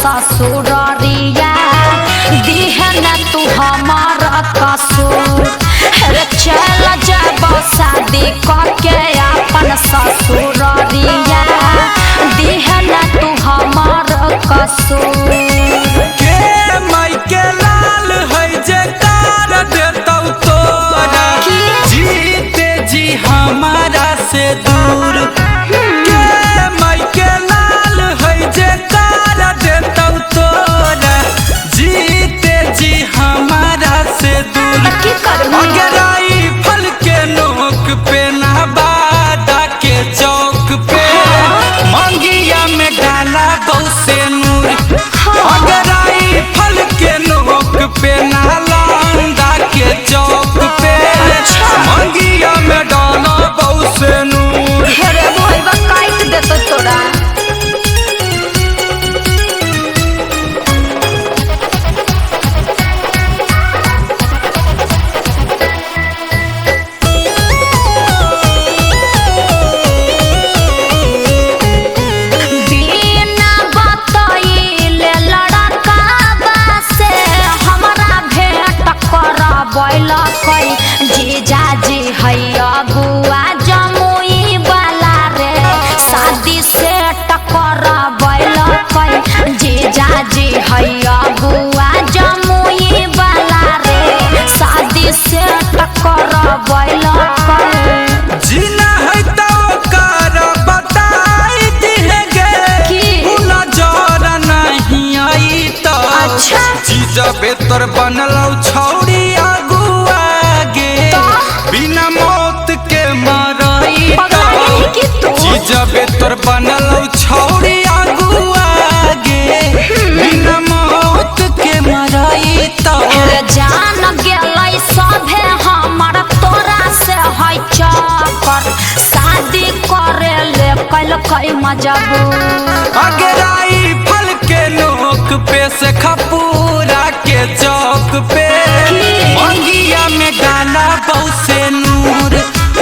ससुररिया दिहे न तू हमार कसूर। रे चल जब शादी करके अपन ससुररिया दिहे न तू हमार कसूर। के माई के लाल है जे कार देतौ तोरा जीते जी हमारा से दूर। के माई के लाल है जे कार देतौ तोरा जीते जी हमारा से दूर। अगराई फल के नोक पे ना बादा के चौक पे मंगिया में डाला गौ से नूर। अगराई फल के नोक पे ना लौंदा के चौक पे मंगिया में डाला गौ से नूर। हेरे भइबा काट देतो तोरा। जीजा जी हैया गुआ जमुई वाला रे शादी से टकर बैल कई। जीजा जी हैया गुआ जमुई वाला रे शादी से टकर बैल कई। जीना है तो कर बताई दिहे गे उना जरा नहीं आई तो। अच्छा जीजा बेतर बनलौ छौड़ी बिना मौत के मरई तो। जीजा बेतर बनलौ छौड़ी आगे बिना मौत के मरई तो। जान गेलै सभे हमर तोरा से है चक्कर शादी करे ले कई मजबूर। अगराई फल के नोक पे से खपूरा के चौक पे मंगिया में डाला गौ से नूर।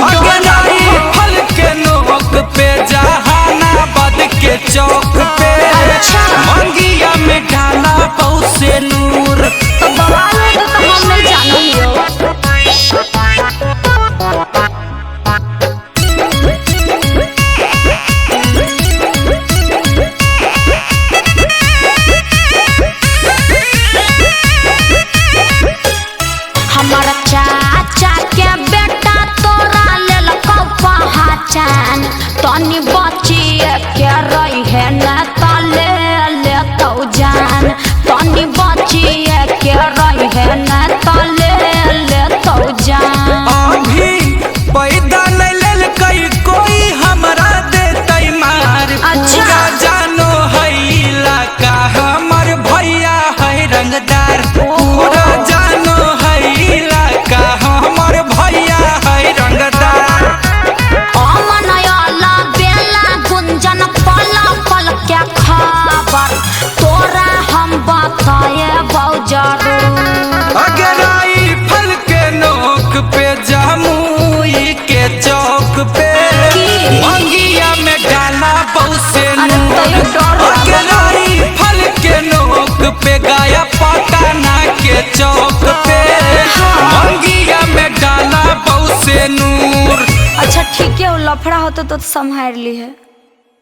अगराई फल के नोक पे जहानाबाद के चौक पे मंगिया में डाला गौ से नूर। तो बवाल तो हम नहीं जानो हमारा चाचा के बेटा तोरा लेल पहचान तनी बचिए के रही है न तले लेतौ जान। तनी बचिए के रही है न तले लेतौ जान। अभी पैदा नहीं लेल कई कोई हमरा देतै मार। पूरा जानो है इलाका हमर भैया है रंगदार। पूरा जानो है इलाका हमर भैया है रंगदार। अमन आला बेला गुंजन पल पल क्या खबर तोरा हम बताए बहु जरूर। अगराई फल के नोक पे जमुई के चौक पे मंगिया में डाला बहु से नूर। अगराई फल के नोक पे गाया पटाना के चौक पे मंगिया में डाला बहु से नूर। अच्छा ठीक है लफड़ा होता तो संभाल ली है।